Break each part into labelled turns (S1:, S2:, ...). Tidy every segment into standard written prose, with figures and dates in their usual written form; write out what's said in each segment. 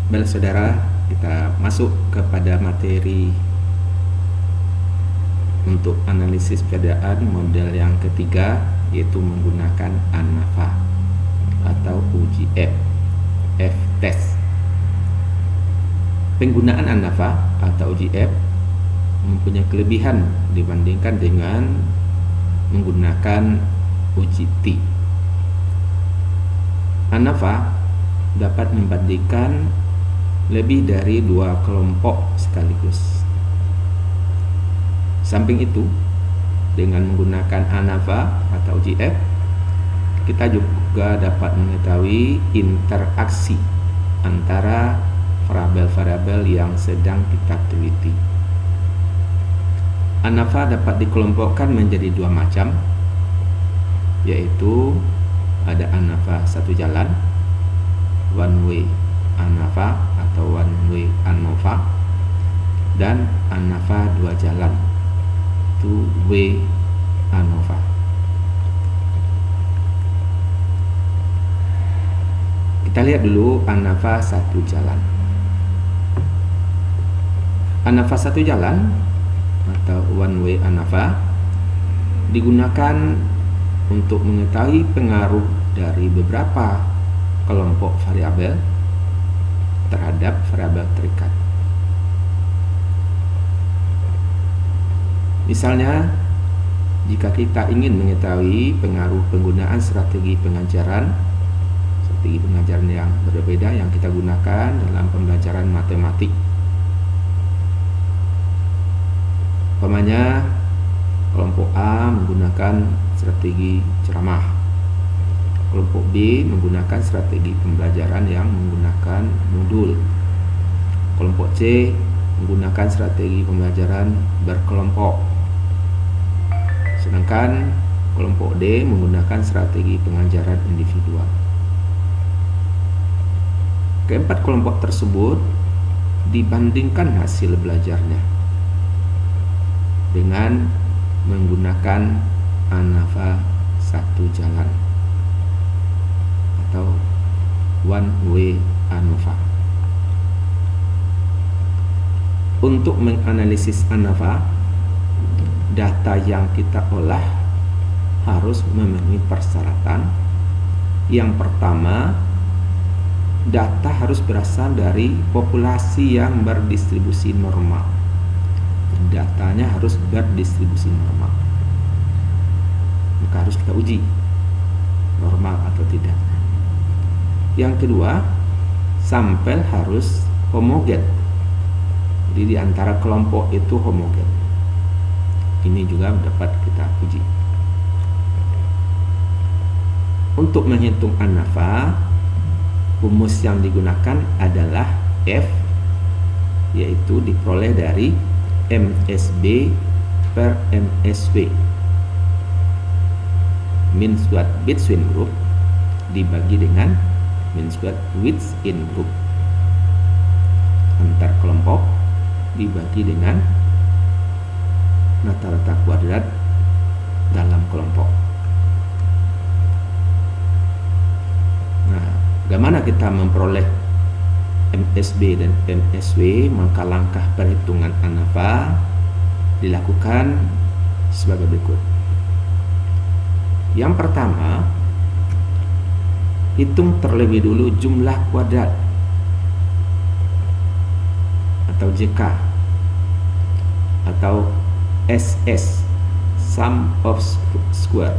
S1: Baiklah saudara, kita masuk kepada materi untuk analisis perbedaan model yang ketiga, yaitu menggunakan ANAFA atau uji F-test. Penggunaan ANAFA atau uji F mempunyai kelebihan dibandingkan dengan menggunakan uji T. ANAFA dapat membandingkan lebih dari 2 kelompok sekaligus. Samping itu, dengan menggunakan ANAFA atau uji F, kita juga dapat mengetahui interaksi antara variabel-variabel yang sedang kita teliti. ANAFA dapat dikelompokkan menjadi 2 macam, yaitu ada ANAFA satu jalan, one way ANAFA atau one way ANOVA, dan ANAFA 2 jalan, two way ANOVA. Kita lihat dulu ANAFA satu jalan. ANAFA satu jalan atau one way ANAFA digunakan untuk mengetahui pengaruh dari beberapa kelompok variabel terhadap variabel terikat. Misalnya, jika kita ingin mengetahui pengaruh penggunaan strategi pengajaran yang berbeda yang kita gunakan dalam pembelajaran matematik. Umpamanya, kelompok A menggunakan strategi ceramah, kelompok B menggunakan strategi pembelajaran yang menggunakan modul, kelompok C menggunakan strategi pembelajaran berkelompok, sedangkan kelompok D menggunakan strategi pengajaran individual. Keempat kelompok tersebut dibandingkan hasil belajarnya dengan menggunakan ANAFA satu jalan atau one way ANOVA. Untuk menganalisis ANAFA, data yang kita olah harus memenuhi persyaratan. Yang pertama, data harus berasal dari populasi yang berdistribusi normal. Datanya harus berdistribusi normal. Maka harus kita uji normal atau tidak. Yang kedua, sampel harus homogen. Jadi di antara kelompok itu homogen. Ini juga dapat kita uji. Untuk menghitung ANAFA, rumus yang digunakan adalah F, yaitu diperoleh dari MSB per MSW, mean squared between group, dibagi dengan mean squared within group, antar kelompok dibagi dengan rata-rata kuadrat dalam kelompok. Nah, bagaimana kita memperoleh MSB dan MSW? Maka langkah perhitungan ANAFA dilakukan sebagai berikut. Yang pertama, hitung terlebih dulu jumlah kuadrat atau JK atau SS, sum of square.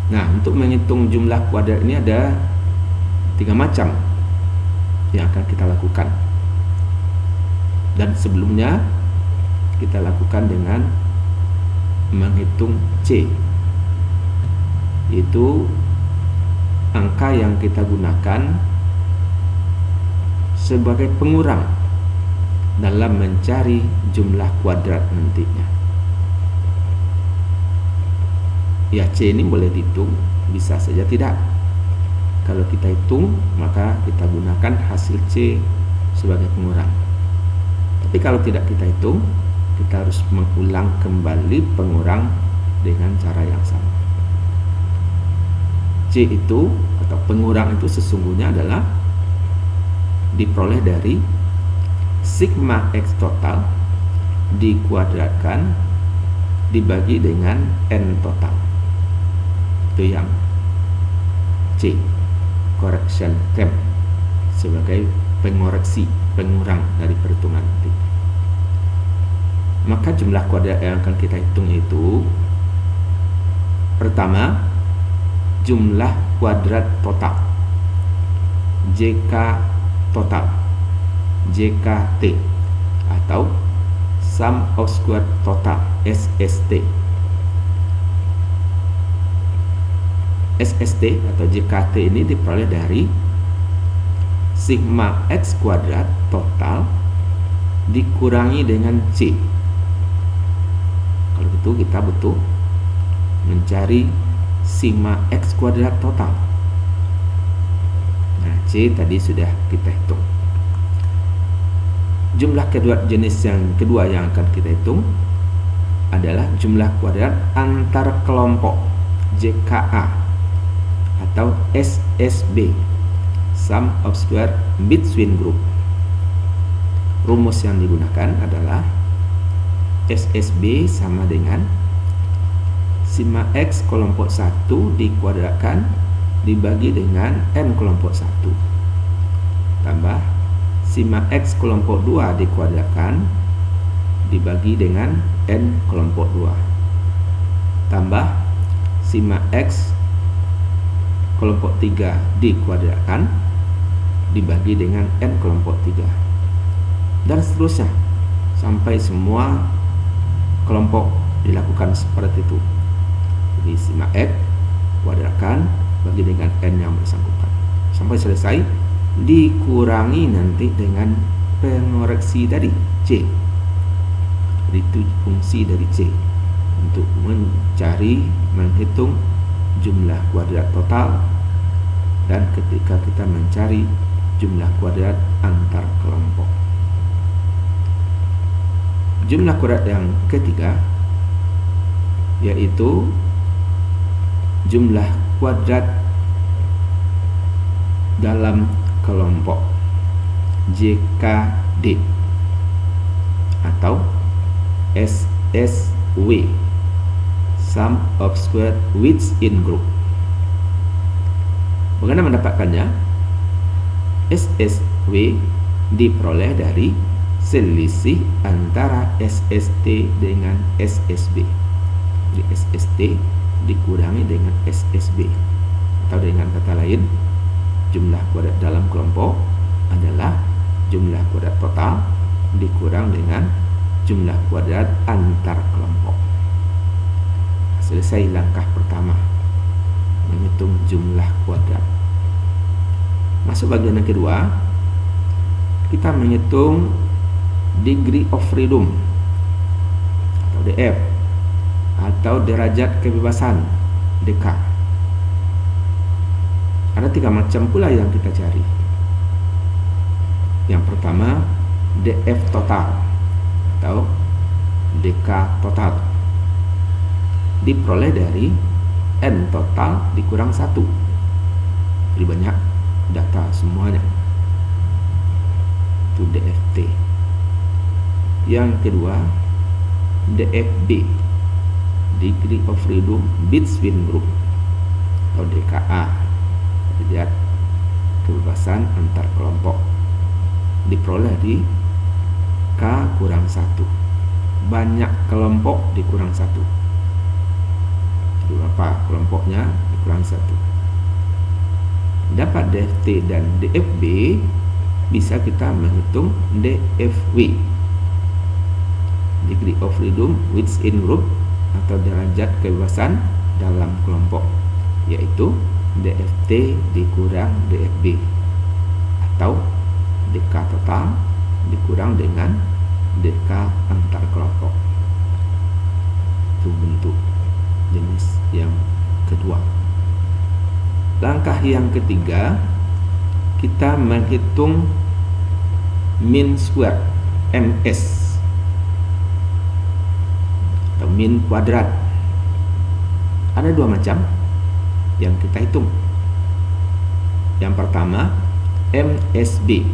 S1: Nah, untuk menghitung jumlah kuadrat ini ada 3 macam yang akan kita lakukan. Dan sebelumnya kita lakukan dengan menghitung C, yaitu angka yang kita gunakan sebagai pengurang dalam mencari jumlah kuadrat nantinya. Ya, C ini boleh dihitung, bisa saja tidak. Kalau kita hitung, maka kita gunakan hasil C sebagai pengurang. Tapi kalau tidak kita hitung, kita harus mengulang kembali pengurang dengan cara yang sama. C itu atau pengurang itu sesungguhnya adalah diperoleh dari sigma X total dikuadratkan dibagi dengan N total. Itu yang C, correction term, sebagai pengoreksi, pengurang dari perhitungan nanti. Maka jumlah kuadrat yang akan kita hitung itu, pertama, jumlah kuadrat total, JK total, JKT, atau sum of square total, SST. SST atau JKT ini diperoleh dari sigma X kuadrat total dikurangi dengan C. Kalau gitu kita butuh mencari sigma X kuadrat total. Nah, C tadi sudah kita hitung. Jumlah kuadrat jenis yang kedua yang akan kita hitung adalah jumlah kuadrat antar kelompok, JKA, atau SSB, sum of square between group. Rumus yang digunakan adalah SSB sama dengan sigma X kelompok 1 dikuadratkan dibagi dengan N kelompok 1 tambah sigma X kelompok 2 dikuadratkan dibagi dengan N kelompok 2 tambah sigma X kelompok 3 dikuadratkan dibagi dengan N kelompok 3, dan seterusnya sampai semua kelompok dilakukan seperti itu. Jadi sigma X kuadratkan bagi dengan N yang bersangkutan sampai selesai, dikurangi nanti dengan pengoreksi dari C. Jadi itu fungsi dari C untuk menghitung jumlah kuadrat total, dan ketika kita mencari jumlah kuadrat antar kelompok. Jumlah kuadrat yang ketiga yaitu jumlah kuadrat dalam kelompok, JKD, atau SSW, sum of square within group. Bagaimana mendapatkannya? SSW diperoleh dari selisih antara SST dengan SSB. Jadi SST dikurangi dengan SSB, atau dengan kata lain, jumlah kuadrat dalam kelompok adalah jumlah kuadrat total dikurang dengan jumlah kuadrat antar kelompok. Selesai langkah pertama, menghitung jumlah kuadrat. Masuk bagian yang kedua, kita menghitung degree of freedom atau DF, atau derajat kebebasan, DK. Ada 3 macam pula yang kita cari. Yang pertama, DF total atau DK total, diperoleh dari N total dikurang 1. Jadi banyak data semuanya, itu DFT. Yang kedua, DFB, degree of freedom between group, atau DKA, derajat kebebasan antar kelompok, diperoleh di K kurang 1, banyak kelompok dikurang 1. Jadi berapa kelompoknya dikurang 1. Dapat DFT dan DFB, bisa kita menghitung DFW, degree of freedom within group, atau derajat kebebasan dalam kelompok, yaitu DFT dikurang DFB, atau DK total dikurang dengan DK antar kelompok. Itu bentuk jenis yang kedua. Langkah yang ketiga, kita menghitung mean square, MS, atau mean kuadrat. Ada 2 macam yang kita hitung. Yang pertama, MSB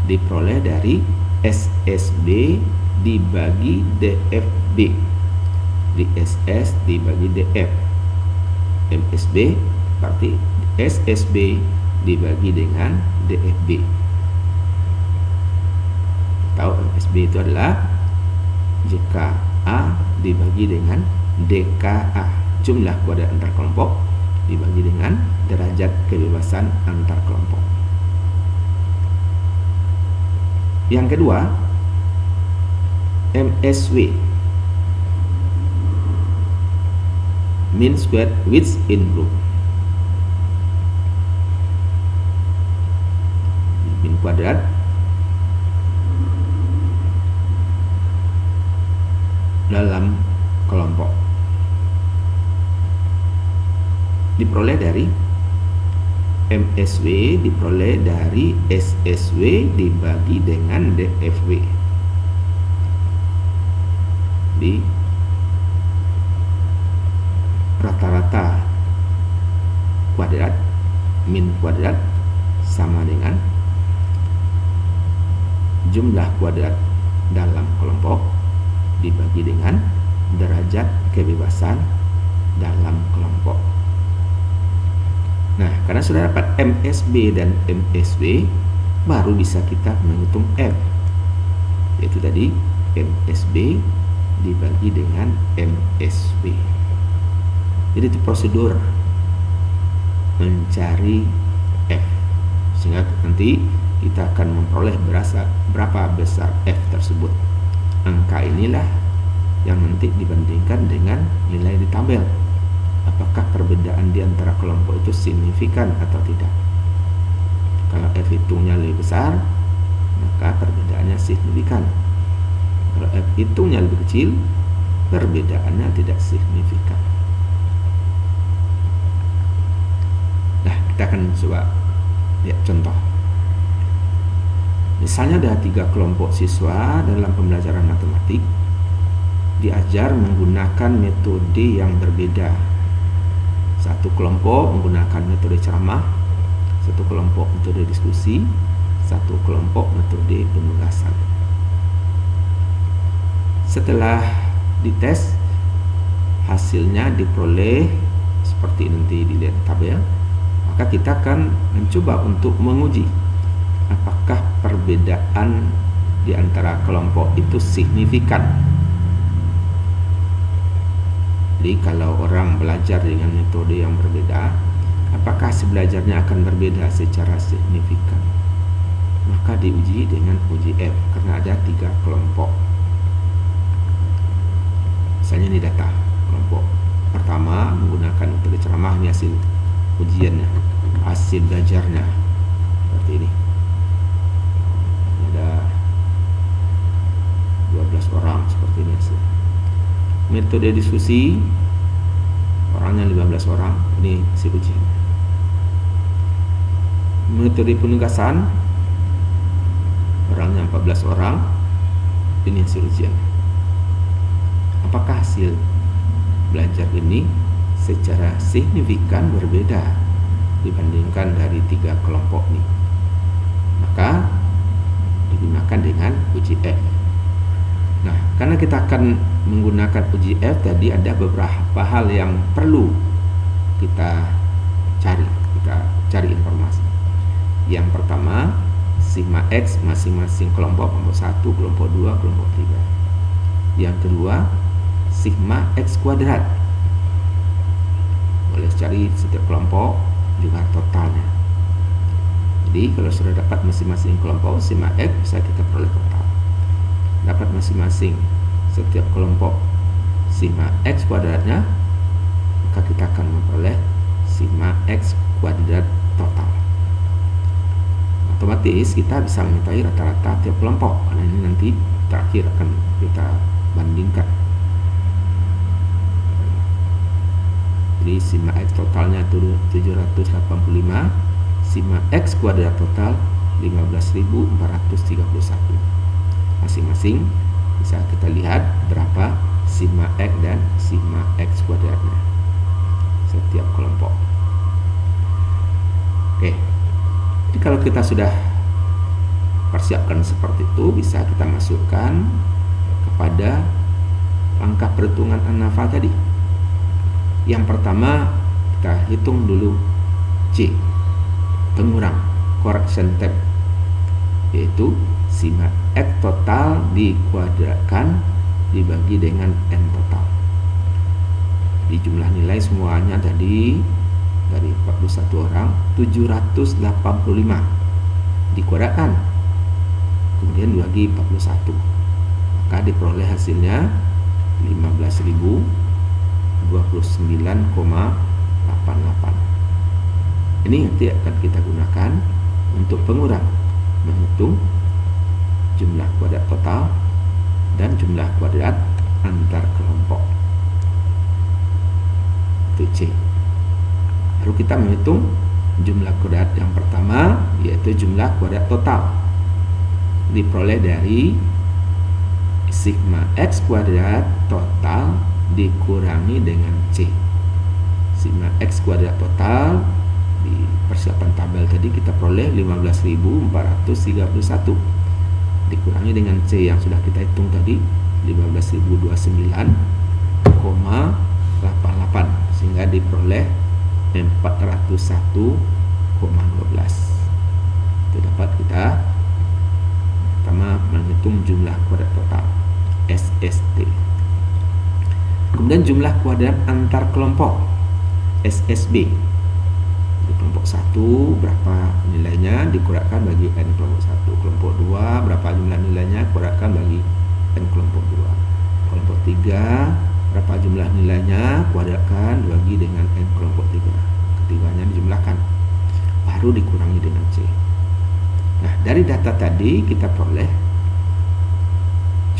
S1: diperoleh dari SSB dibagi DFB, di SS dibagi DF. MSB berarti SSB dibagi dengan DFB. Tahu MSB itu adalah JKA dibagi dengan DKA, jumlah kuadrat antar kelompok dibagi dengan derajat kebebasan antar kelompok. Yang kedua, MSW, mean squared width in group. Min kuadrat dalam kelompok diperoleh dari MSW diperoleh dari SSW dibagi dengan DFW. Di rata-rata kuadrat min kuadrat sama dengan jumlah kuadrat dalam kelompok dibagi dengan derajat kebebasan dalam kelompok. Nah, karena sudah dapat MSB dan MSW, baru bisa kita menghitung F, yaitu tadi MSB dibagi dengan MSW. Jadi itu prosedur mencari F, sehingga nanti kita akan memperoleh berapa besar F tersebut. Angka inilah yang nanti dibandingkan dengan nilai di tabel. Apakah perbedaan di antara kelompok itu signifikan atau tidak? Kalau F hitungnya lebih besar, maka perbedaannya signifikan. Kalau F hitungnya lebih kecil, perbedaannya tidak signifikan. Nah, kita akan coba lihat contoh. Misalnya ada 3 kelompok siswa dalam pembelajaran matematik diajar menggunakan metode yang berbeda. Satu kelompok menggunakan metode ceramah, satu kelompok metode diskusi, satu kelompok metode penugasan. Setelah dites, hasilnya diperoleh seperti nanti dilihat tabel, maka kita akan mencoba untuk menguji apakah perbedaan di antara kelompok itu signifikan. Jadi kalau orang belajar dengan metode yang berbeda, apakah hasil belajarnya akan berbeda secara signifikan? Maka diuji dengan uji F, karena ada 3 kelompok. Misalnya ini data kelompok pertama menggunakan metode ceramah, ini hasil ujiannya, hasil belajarnya seperti ini. Ada 12 orang seperti ini hasil. Metode diskusi orangnya 15 orang, ini si ujian. Metode penugasan orangnya 14 orang, ini hasil ujian. Apakah hasil belajar ini secara signifikan berbeda dibandingkan dari 3 kelompok ini? Maka digunakan dengan uji F. Nah, karena kita akan menggunakan uji F tadi, ada beberapa hal yang perlu kita cari informasi. Yang pertama, sigma X masing-masing kelompok 1, kelompok 2, kelompok 3. Yang kedua, sigma X kuadrat. Boleh cari setiap kelompok juga totalnya. Jadi kalau sudah dapat masing-masing kelompok sigma X, bisa kita peroleh total. Dapat masing-masing setiap kelompok sigma X kuadratnya, maka kita akan memperoleh sigma X kuadrat total. Otomatis kita bisa mengetahui rata-rata tiap kelompok, karena ini nanti terakhir akan kita bandingkan. Jadi sigma X totalnya itu 785, sigma X kuadrat total 15.431. Masing-masing bisa kita lihat berapa sigma X dan sigma X kuadratnya setiap kelompok. Jadi kalau kita sudah persiapkan seperti itu, bisa kita masukkan kepada langkah perhitungan an-nafa tadi. Yang pertama, kita hitung dulu C, pengurang, correction term, yaitu sima X total dikuadratkan dibagi dengan N total. Di jumlah nilai semuanya tadi dari 41 orang 785 dikuadratkan, kemudian dibagi 41, maka diperoleh hasilnya 15.029,88. Ini nanti akan kita gunakan untuk pengurang, menghitung jumlah kuadrat total dan jumlah kuadrat antar kelompok. Itu C. Lalu kita menghitung jumlah kuadrat yang pertama, yaitu jumlah kuadrat total, diperoleh dari sigma X kuadrat total dikurangi dengan C. Sigma X kuadrat total di persiapan tabel tadi kita peroleh 15.431 dikurangi dengan C yang sudah kita hitung tadi 15.029,88, sehingga diperoleh 401,12. Itu dapat kita pertama menghitung jumlah kuadrat total SST. Kemudian jumlah kuadrat antar kelompok SSB. Di kelompok 1 berapa nilainya dikuadratkan bagi N kelompok 1. Kelompok 2 berapa jumlah nilainya kuadratkan bagi N kelompok 2. Kelompok 3 berapa jumlah nilainya kuadratkan bagi dengan N kelompok 3. Ketiganya dijumlahkan, baru dikurangi dengan C. Nah, dari data tadi kita peroleh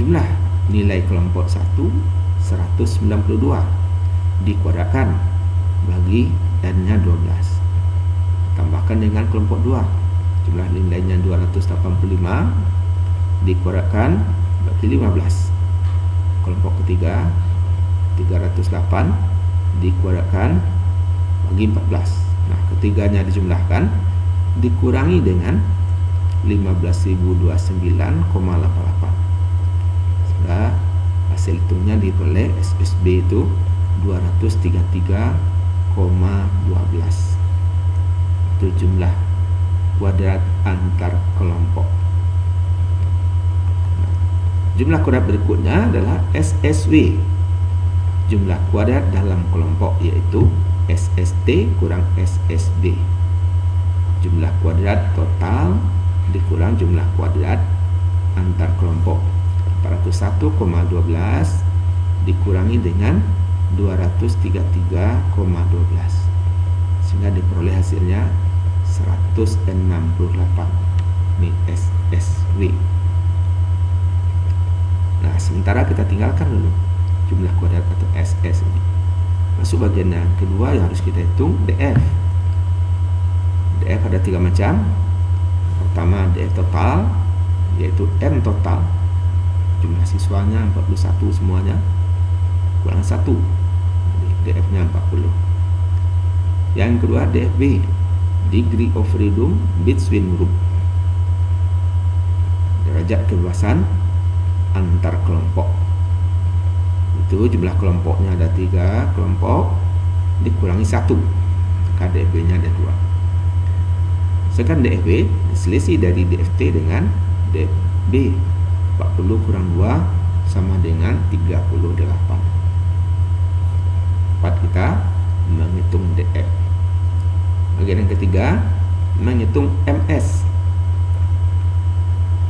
S1: jumlah nilai kelompok 1 192 dikuadratkan bagi N-nya 12. Tambahkan dengan kelompok 2, jumlah nilainya 285 dikuadratkan bagi 15. Kelompok ketiga 308 dikuadratkan bagi 14. Nah, ketiganya dijumlahkan dikurangi dengan 15.029,88. Sehingga hasil hitungnya diperoleh SSB itu 233,12. Itu jumlah kuadrat antar kelompok. Jumlah kuadrat berikutnya adalah SSW, jumlah kuadrat dalam kelompok, yaitu SST kurang SSB. Jumlah kuadrat total dikurang jumlah kuadrat antar kelompok. 401,12 dikurangi dengan 233,12, sehingga diperoleh hasilnya 168. Ini SSW. Nah, sementara kita tinggalkan dulu jumlah kuadrat atau SS ini. Masuk bagian yang kedua yang harus kita hitung, DF. DF ada 3 macam. Pertama, DF total, yaitu N total, jumlah siswanya 41 semuanya, kurang 1, DF nya 40. Yang kedua, DFB, degree of freedom between group, derajat kebebasan antar kelompok. Itu jumlah kelompoknya ada 3 kelompok dikurangi 1, maka DFB nya ada 2. Sedangkan DFB diselisih dari DFT dengan DFB. 40 kurang 2 sama dengan 38. Dapat kita menghitung DF. Bagian yang ketiga, menghitung MS.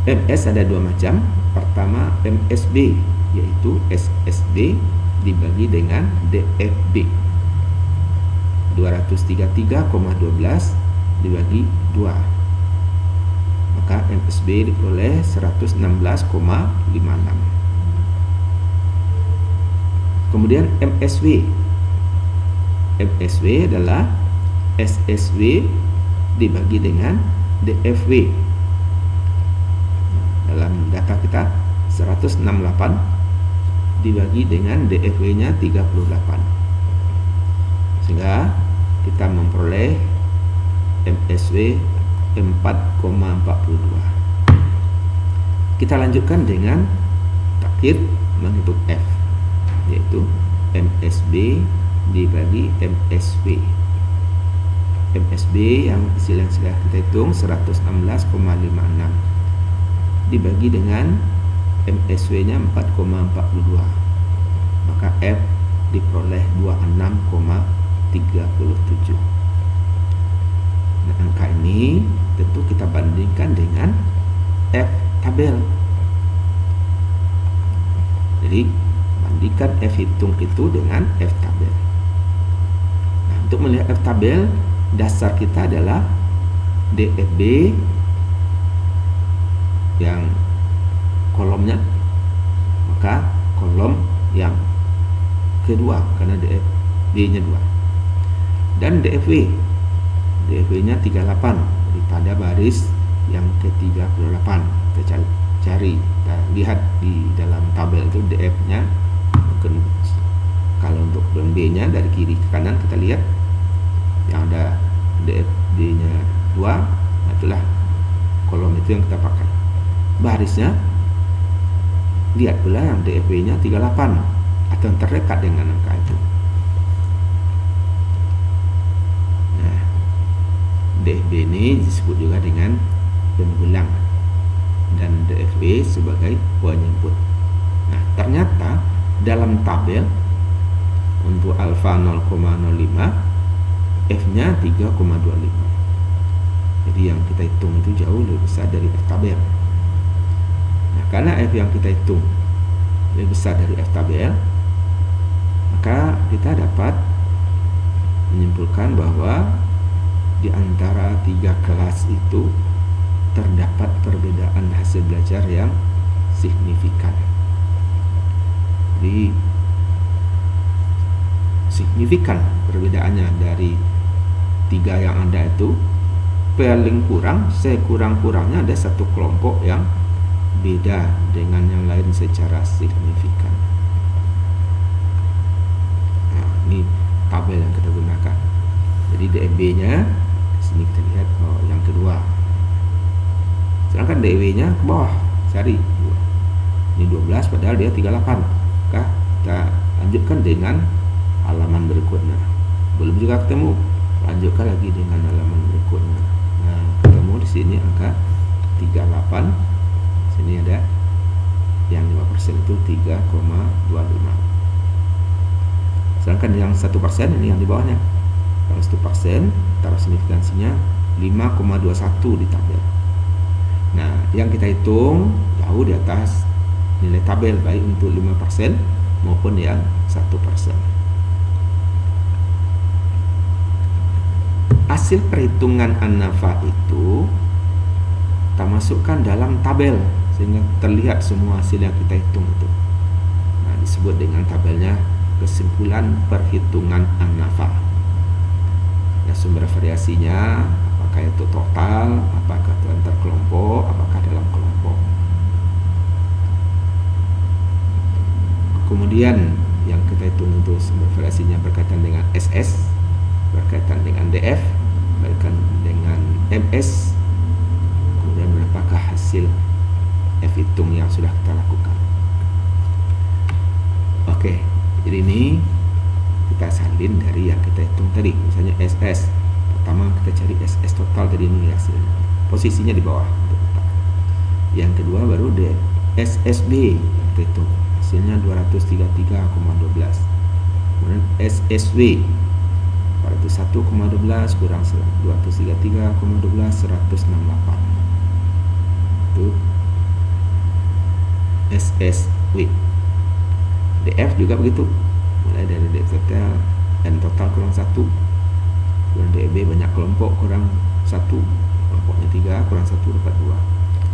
S1: MS ada 2 macam. Pertama, MSB, yaitu SSB dibagi dengan DFB. 233,12 dibagi 2, maka MSB diperoleh 116,56. Kemudian MSW. MSW adalah SSW dibagi dengan DFW. Dalam data kita 168 dibagi dengan DFW nya 38, sehingga kita memperoleh MSW 4,42. Kita lanjutkan dengan takkir menghitung F, yaitu MSB dibagi MSW. MSB yang hasil yang sudah kita hitung 116,56 dibagi dengan MSW nya 4,42, maka F diperoleh 26,37. Nah, angka ini tentu kita bandingkan dengan F tabel. Jadi bandingkan F hitung itu dengan F tabel. Nah, untuk melihat F tabel, dasar kita adalah DFB yang kolomnya, maka kolom yang kedua karena DFB nya 2, dan DFW nya 38 daripada baris yang ke-38. Kita cari, kita lihat di dalam tabel itu DF nya, mungkin kalau untuk kolom B nya dari kiri ke kanan kita lihat yang ada DFB nya 2, itulah kolom itu yang kita pakai. Barisnya lihat pula yang DFB nya 38 atau yang terdekat dengan angka itu. Nah, DFB ini disebut juga dengan pengulang dan DFB sebagai penyebut. Nah, ternyata dalam tabel untuk alfa 0,05 F-nya 3,25. Jadi yang kita hitung itu jauh lebih besar dari F tabel. Nah, karena F yang kita hitung lebih besar dari F tabel, maka kita dapat menyimpulkan bahwa di antara 3 kelas itu terdapat perbedaan hasil belajar yang signifikan. Jadi signifikan perbedaannya dari 3 yang ada itu, paling kurang sekurang-kurangnya ada satu kelompok yang beda dengan yang lain secara signifikan. Nah, ini tabel yang kita gunakan. Jadi DFB nya sini kita lihat, yang kedua. Sedangkan DW nya ke bawah, cari 2. Ini 12 padahal dia 38. Maka kita lanjutkan dengan halaman berikutnya. Belum juga ketemu, lanjutkan lagi dengan halaman berikutnya. Nah, ketemu di sini angka 38. Sini ada yang 5% itu 3,25. Sedangkan yang 1% ini yang di bawahnya. Kalau 1% taruh signifikansinya 5,21 di tabel. Nah, yang kita hitung jauh di atas nilai tabel, baik untuk 5% maupun yang 1%. Hasil perhitungan an-nafa itu kita masukkan dalam tabel sehingga terlihat semua hasil yang kita hitung itu. Nah, disebut dengan tabelnya kesimpulan perhitungan an-nafa. Nah, sumber variasinya apakah itu total, apakah itu antar kelompok, apakah dalam kelompok. Kemudian yang kita hitung itu sumber variasinya berkaitan dengan SS, berkaitan dengan DF, berkaitan dengan MS, kemudian berapakah hasil F hitung yang sudah kita lakukan. Oke, jadi ini kita salin dari yang kita hitung tadi. Misalnya SS, pertama kita cari SS total tadi, ini hasilnya, posisinya di bawah. Yang kedua baru SSB kita hitung, hasilnya 233,12. Kemudian SSW 101,12 kurang 233,12 168. Itu SSW. DF juga begitu, mulai dari DF total, N total kurang 1, kemudian DB banyak kelompok kurang 1, kelompoknya 3 kurang 1 dapat 2.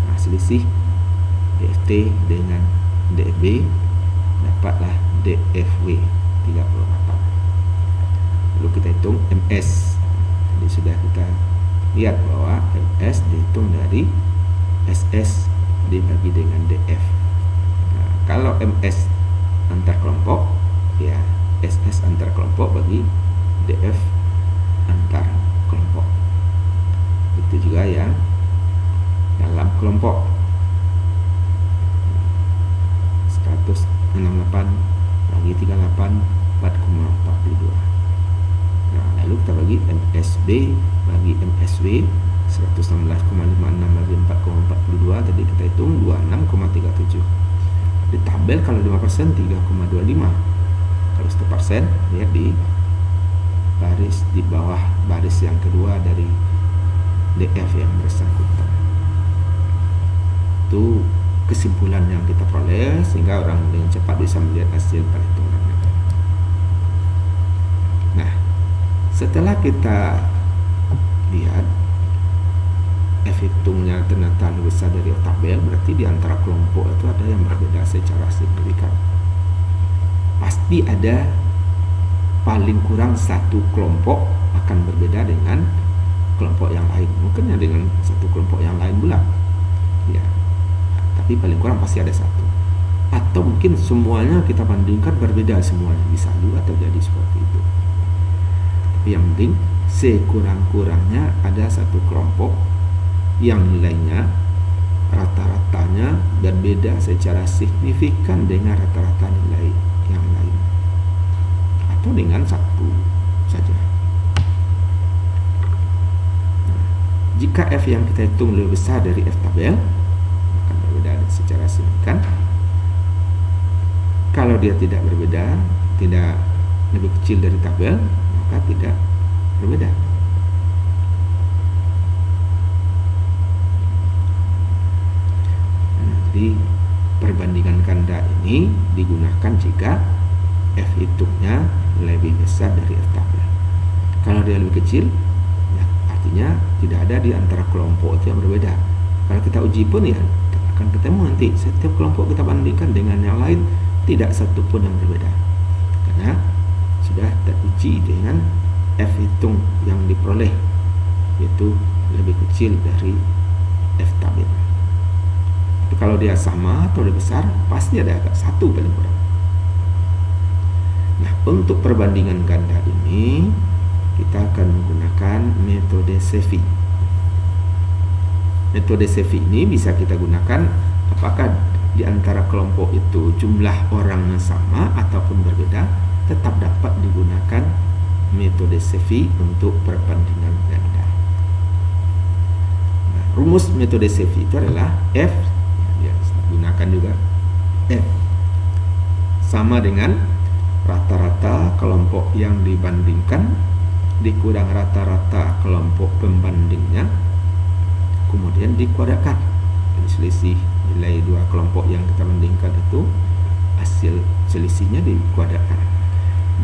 S1: Nah, selisih DFT dengan DFB dapatlah DFW 38. Lalu kita hitung MS. Tadi sudah kita lihat bahwa MS dihitung dari SS dibagi dengan DF. Nah, kalau MS antar kelompok, ya SS antar kelompok bagi DF antar kelompok. itu juga yang dalam kelompok 168 bagi 38 4,42. Nah, lalu kita bagi MSB bagi MSW 116,56 bagi 4,42, tadi kita hitung 26,37. Di tabel kalau 5% 3,25. Kalau 1% lihat di baris di bawah baris yang kedua dari DF yang bersangkutan. Itu kesimpulan yang kita peroleh sehingga orang dengan cepat bisa melihat hasil perhitungannya. Nah, setelah kita lihat F hitungnya ternyata lebih besar dari tabel, berarti di antara kelompok itu ada yang berbeda secara signifikan. Pasti ada paling kurang satu kelompok akan berbeda dengan kelompok yang lain. Mungkin dengan satu kelompok yang lain pula. Ya. Tapi paling kurang pasti ada satu. Atau mungkin semuanya kita bandingkan berbeda semuanya. Bisa juga terjadi seperti itu. Tapi yang penting sekurang-kurangnya ada satu kelompok yang nilainya rata-ratanya berbeda secara signifikan dengan rata-rata nilai yang lain, atau dengan satu saja. Nah, jika F yang kita hitung lebih besar dari F tabel, akan berbeda secara signifikan. Kalau dia tidak berbeda, tidak lebih kecil dari tabel, maka tidak berbeda. Jadi perbandingan ganda ini digunakan jika F hitungnya lebih besar dari F tabel. Kalau dia lebih kecil, ya, artinya tidak ada di antara kelompok itu yang berbeda. Kalau kita uji pun ya akan ketemu nanti setiap kelompok kita bandingkan dengan yang lain tidak satu pun yang berbeda, karena sudah teruji dengan F hitung yang diperoleh, yaitu lebih kecil dari F tabel. Kalau dia sama atau lebih besar, pasti ada satu paling kurang. Nah, untuk perbandingan ganda ini kita akan menggunakan metode Cephei. Metode Cephei ini bisa kita gunakan apakah di antara kelompok itu jumlah orangnya sama ataupun berbeda, tetap dapat digunakan metode Cephei untuk perbandingan ganda. Nah, rumus metode Cephei itu adalah F, ya, gunakan juga F sama dengan rata-rata kelompok yang dibandingkan dikurang rata-rata kelompok pembandingnya, kemudian dikuadratkan. Jadi selisih nilai dua kelompok yang kita bandingkan itu, hasil selisihnya dikuadratkan,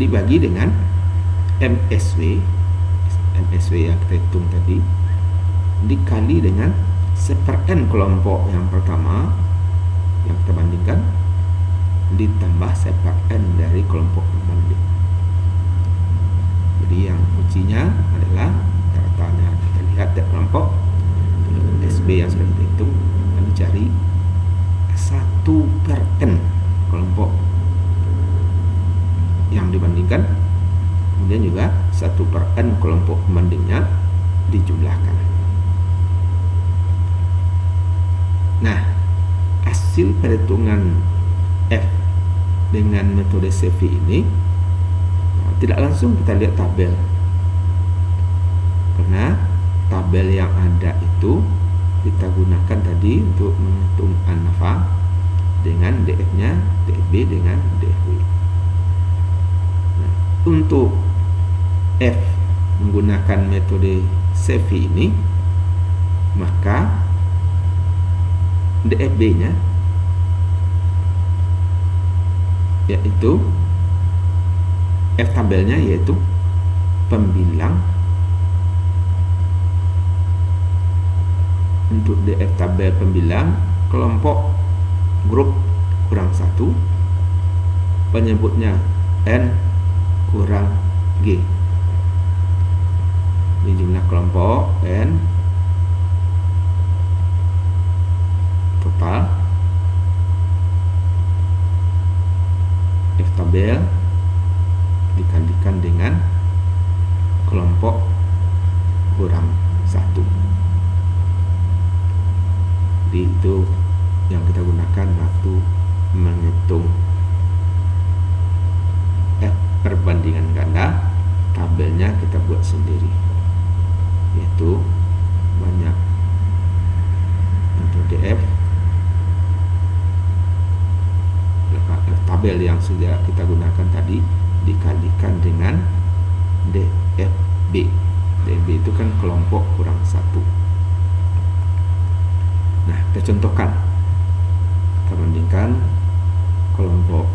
S1: dibagi dengan MSW yang kita hitung tadi, dikali dengan 1/n kelompok yang pertama yang kita bandingkan, ditambah 1/n dari kelompok pembanding. Jadi yang kuncinya adalah rata-ratanya kita lihat dari kelompok SB yang sudah kita hitung, lalu cari 1/n kelompok yang dibandingkan, kemudian juga 1/n kelompok pembandingnya dijumlahkan. Nah, hasil perhitungan F dengan metode Cephei ini tidak langsung kita lihat tabel, karena tabel yang ada itu kita gunakan tadi untuk menghitung ANFA dengan DF-nya, DFB dengan DFW. Nah, untuk F menggunakan metode Cephei ini, maka DFB-nya yaitu F tabelnya yaitu pembilang. Untuk DF tabel pembilang kelompok grup kurang 1, penyebutnya N kurang G. Ini jumlah kelompok N total, F tabel dikalikan dengan kelompok kurang 1. Jadi itu yang kita gunakan waktu menghitung perbandingan ganda. Tabelnya kita buat sendiri, yaitu banyak untuk DF, tabel yang sudah kita gunakan tadi dikalikan dengan DFB. DFB itu kan kelompok kurang 1. Nah, kita contohkan, kita bandingkan kelompok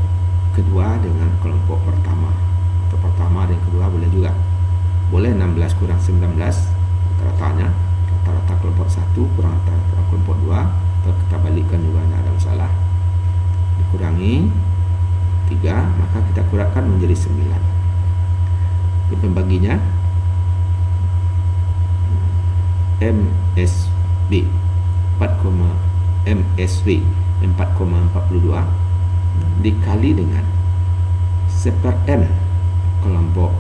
S1: kedua dengan kelompok pertama, atau pertama dan kedua boleh juga. Boleh 16 kurang 19 rata-ratanya, rata-rata kelompok 1 kurang rata-rata kelompok 2, atau kita balikkan juga tidak ada masalah. Dikurangi 3, maka kita kurangkan menjadi 9. Pembaginya MSB 4,42 dikali dengan seper-n kelompok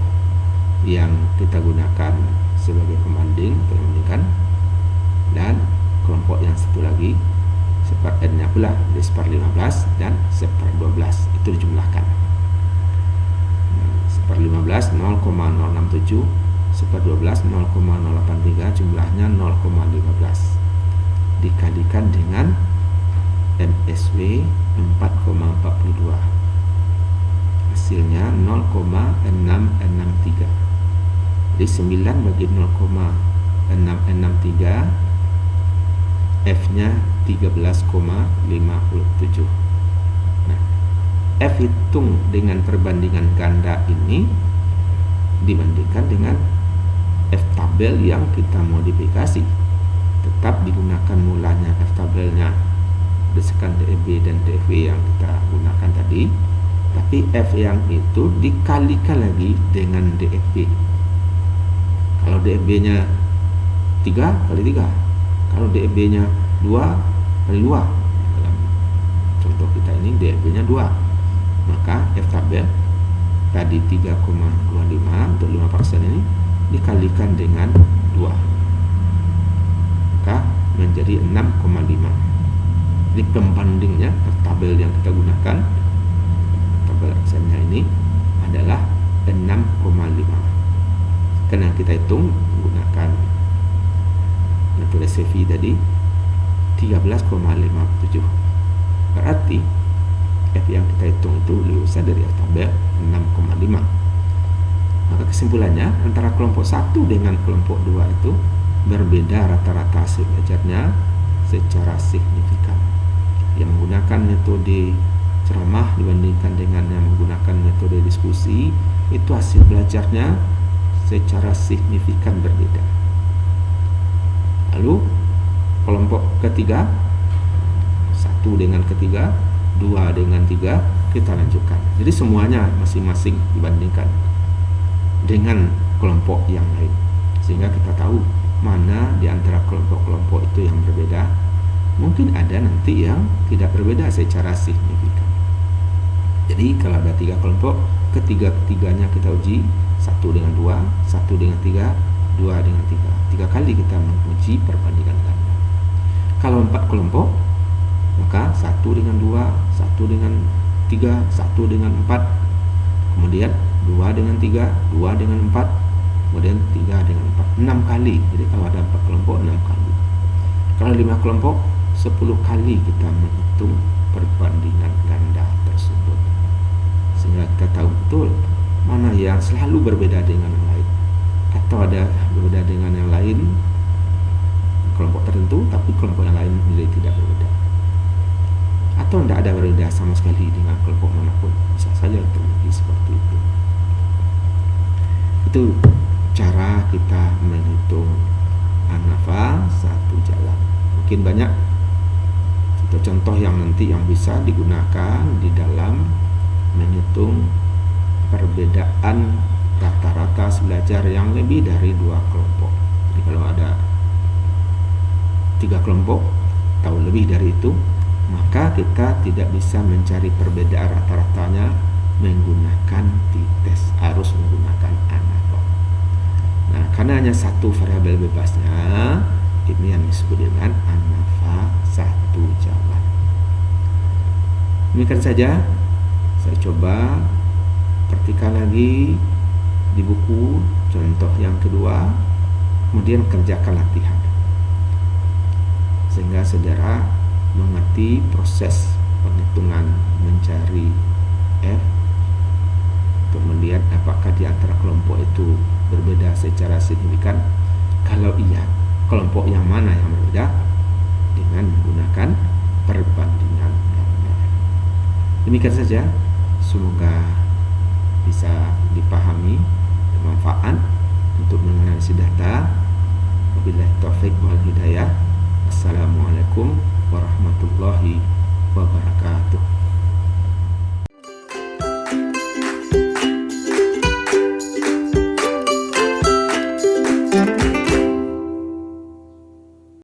S1: yang kita gunakan sebagai pembanding, perbandingkan, dan kelompok yang satu lagi seper-n nya pula di seper 15 dan seper 12 itu dijumlahkan. Seper 15 0,067, seper 12 0,083, jumlahnya 0,15 dikalikan dengan MSW 4,42, hasilnya 0,663. Jadi 9 bagi 0,663, F nya 13,57. Nah, F hitung dengan perbandingan ganda ini dibandingkan dengan F tabel yang kita modifikasi. Tetap digunakan mulanya F tabelnya berdasarkan DFB dan DFV yang kita gunakan tadi, tapi F yang itu dikalikan lagi dengan DFB. Kalau DFB nya 3 kali 3, kalau DFB nya 2 kali 2, dalam contoh kita ini DFB nya 2, maka F tabel tadi 3,25 untuk 5% ini dikalikan dengan 2, maka menjadi 6,5. Jadi pembandingnya tabel yang kita gunakan, tabel aksennya ini adalah 6,5. Karena kita hitung menggunakan metode CV tadi 13,57. Berarti F yang kita hitung itu lebih besar dari F tabel 6,5. Maka kesimpulannya antara kelompok 1 dengan kelompok 2 itu berbeda rata-rata hasil belajarnya secara signifikan. Yang menggunakan metode ceramah dibandingkan dengan yang menggunakan metode diskusi, itu hasil belajarnya secara signifikan berbeda. Lalu kelompok ketiga, 1 dengan ketiga, 2 dengan 3, kita lanjutkan. Jadi semuanya masing-masing dibandingkan dengan kelompok yang lain, sehingga kita tahu mana di antara kelompok-kelompok itu yang berbeda. Mungkin ada nanti yang tidak berbeda secara signifikan. Jadi kalau ada 3 kelompok, ketiga-tiganya kita uji, 1 dengan 2, 1 dengan 3, 2 dengan 3. 3 kali kita menguji perbandingan ganda. Kalau 4 kelompok, maka 1 dengan 2, 1 dengan 3, 1 dengan 4, kemudian 2 dengan 3, 2 dengan 4, kemudian 3 dengan 4, 6 kali. Jadi kalau ada 4 kelompok, 6 kali. Kalau 5 kelompok, 10 kali kita menghitung perbandingan ganda tersebut, sehingga kita tahu betul mana yang selalu berbeda dengan yang lain, atau ada berbeda dengan yang lain kelompok tertentu, tapi kelompok yang lain menjadi tidak berbeda, atau tidak ada berbeda sama sekali dengan kelompok manapun. Bisa saja terjadi seperti itu. Itu cara kita menghitung ANAFA satu jalan. Mungkin banyak contoh yang nanti yang bisa digunakan di dalam menghitung perbedaan rata-rata belajar yang lebih dari 2 kelompok. Jadi kalau ada 3 kelompok atau lebih dari itu, maka kita tidak bisa mencari perbedaan rata-ratanya menggunakan t-test, harus menggunakan ANAFA. Nah, karena hanya satu variabel bebasnya, ini yang disebut dengan ANAFA 1 Demikian saja, saya coba perhatikan lagi di buku contoh yang kedua, kemudian kerjakan latihan sehingga saudara mengerti proses penghitungan mencari F untuk melihat apakah di antara kelompok itu berbeda secara signifikan. Kalau iya, kelompok yang mana yang berbeda, dengan menggunakan perbandingan ganda. Demikian saja, semoga bisa dipahami, bermanfaat untuk menganalisis data. Wabillahi taufik wal hidayah. Assalamualaikum warahmatullahi wabarakatuh.